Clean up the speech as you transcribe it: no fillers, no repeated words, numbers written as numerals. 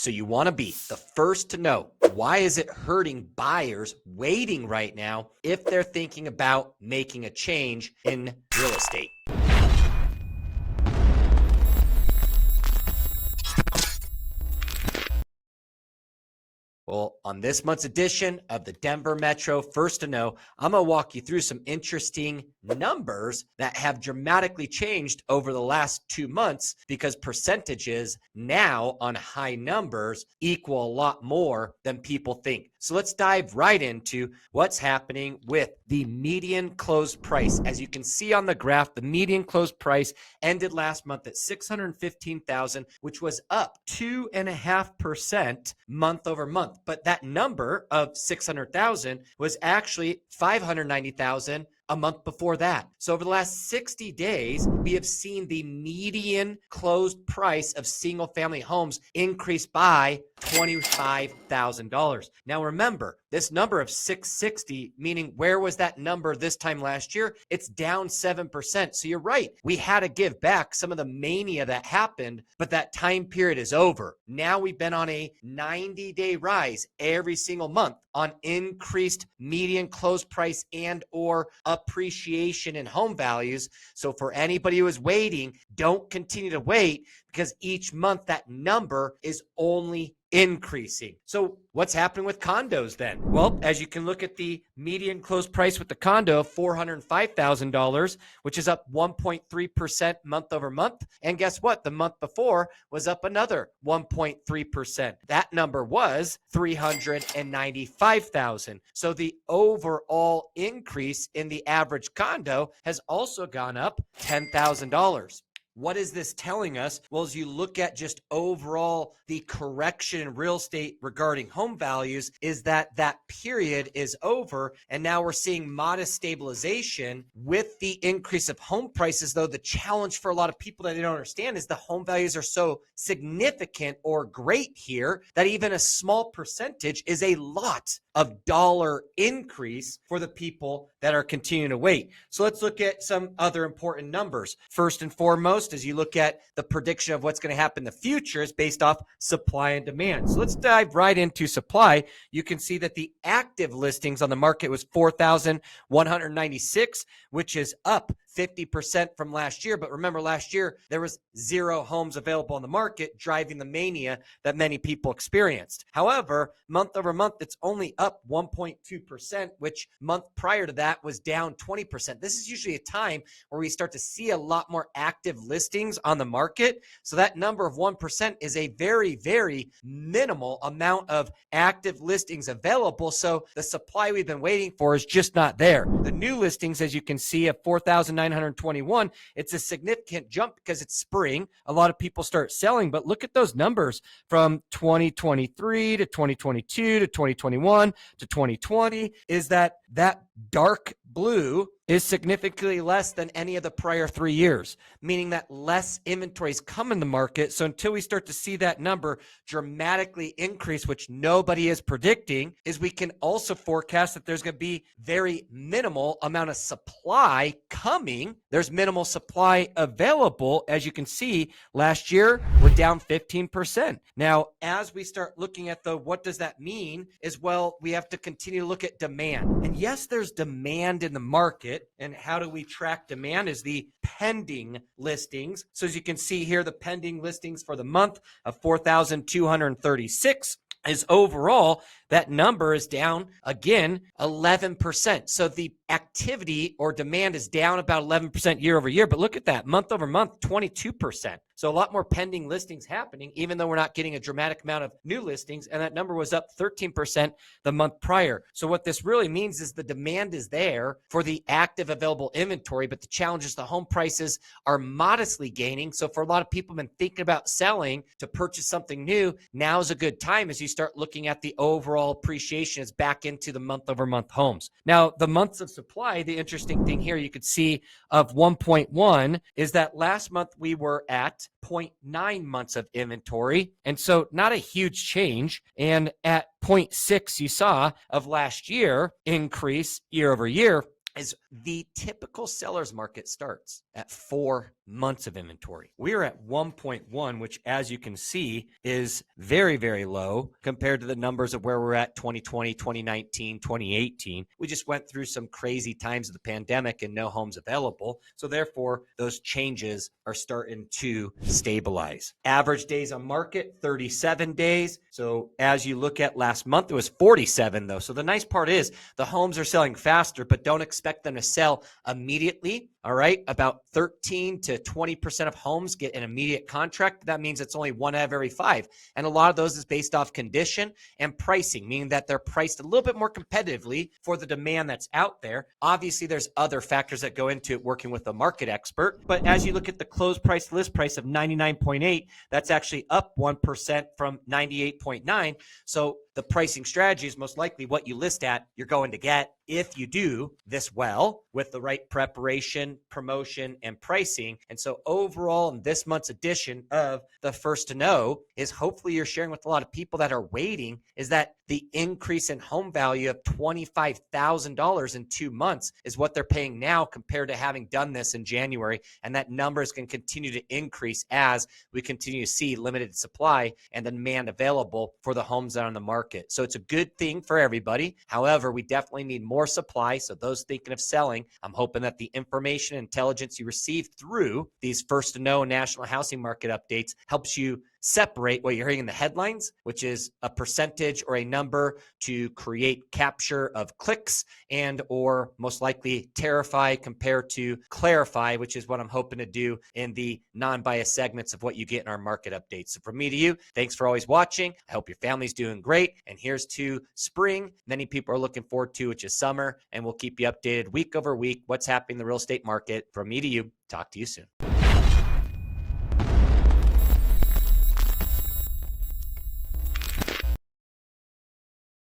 So you want to be the first to know, why is it hurting buyers waiting right now if they're thinking about making a change in real estate? Well, on this month's edition of the Denver Metro First to Know, I'm going to walk you through some interesting numbers that have dramatically changed over the last 2 months because percentages now on high numbers equal a lot more than people think. So let's dive right into what's happening with the median closed price. As you can see on the graph, the median closed price ended last month at $615,000, which was up 2.5% month over month. But that number of 600,000 was actually 590,000 a month before that. So over the last 60 days, we have seen the median closed price of single family homes increase by $25,000. Now remember, this number of 660, meaning where was that number this time last year? It's down 7%. So you're right. We had to give back some of the mania that happened, but that time period is over. Now we've been on a 90-day rise every single month on increased median closed price and or appreciation in home values. So for anybody who is waiting, don't continue to wait because each month that number is only increasing. So what's happening with condos then? Well, as you can look at the median closed price with the condo of $405,000, which is up 1.3% month over month. And guess what? The month before was up another 1.3%. That number was $395,000. So the overall increase in the average condo has also gone up $10,000. What is this telling us? Well, as you look at just overall the correction in real estate regarding home values, is that that period is over. And now we're seeing modest stabilization with the increase of home prices. Though the challenge for a lot of people that they don't understand is the home values are so significant or great here that even a small percentage is a lot of dollar increase for the people that are continuing to wait. So let's look at some other important numbers. First and foremost, as you look at the prediction of what's going to happen in the future is based off supply and demand. So let's dive right into supply. You can see that the active listings on the market was 4,196, which is up 50% from last year. But remember, last year, there was 0 homes available on the market, driving the mania that many people experienced. However, month over month, it's only up 1.2%, which month prior to that was down 20%. This is usually a time where we start to see a lot more active listings on the market. So that number of 1% is a very, very minimal amount of active listings available. So the supply we've been waiting for is just not there. The new listings, as you can see, of 4,921, it's a significant jump because it's spring. A lot of people start selling, but look at those numbers from 2023 to 2022 to 2021 to 2020 is that dark blue is significantly less than any of the prior 3 years, meaning that less inventories come in the market. So until we start to see that number dramatically increase, which nobody is predicting, is we can also forecast that there's going to be very minimal amount of supply coming. There's minimal supply available. As you can see, last year, we're down 15%. Now, as we start looking at what does that mean is, well, we have to continue to look at demand. And yes, there's demand in the market. And how do we track demand is the pending listings. So as you can see here, the pending listings for the month of 4,236 is overall, that number is down again 11%. So the activity or demand is down about 11% year over year. But look at that, month over month, 22%. So a lot more pending listings happening, even though we're not getting a dramatic amount of new listings. And that number was up 13% the month prior. So what this really means is the demand is there for the active available inventory, but the challenge is the home prices are modestly gaining. So for a lot of people who've been thinking about selling to purchase something new, now's a good time as you start looking at the overall appreciation is back into the month over month homes. Now, the months of supply, the interesting thing here you could see of 1.1 is that last month we were at 0.9 months of inventory. And so not a huge change. And at 0.6 you saw of last year increase year over year, is the typical seller's market starts at 4 months of inventory. We're at 1.1, which as you can see is very, very low compared to the numbers of where we're at 2020, 2019, 2018. We just went through some crazy times of the pandemic and no homes available. So therefore, those changes are starting to stabilize. Average days on market, 37 days. So as you look at last month, it was 47 though. So the nice part is the homes are selling faster, but don't expect them to sell immediately. All right. About 13 to 20% of homes get an immediate contract. That means it's only one out of every five. And a lot of those is based off condition and pricing, meaning that they're priced a little bit more competitively for the demand that's out there. Obviously, there's other factors that go into it working with a market expert. But as you look at the closed price list price of 99.8, that's actually up 1% from 98.9. So the pricing strategy is most likely what you list at, you're going to get if you do this well with the right preparation, promotion, and pricing. And so overall, in this month's edition of the First to Know is hopefully you're sharing with a lot of people that are waiting is that the increase in home value of $25,000 in 2 months is what they're paying now compared to having done this in January. And that numbers can continue to increase as we continue to see limited supply and demand available for the homes that are on the market. So it's a good thing for everybody. However, we definitely need more supply. So those thinking of selling, I'm hoping that the information and intelligence you receive through these First to Know national housing market updates helps you separate what you're hearing in the headlines, which is a percentage or a number to create capture of clicks and or most likely terrify compared to clarify, which is what I'm hoping to do in the non-biased segments of what you get in our market updates. So from me to you, thanks for always watching. I hope your family's doing great. And here's to spring. Many people are looking forward to, which is summer. And we'll keep you updated week over week. What's happening in the real estate market. From me to you, talk to you soon.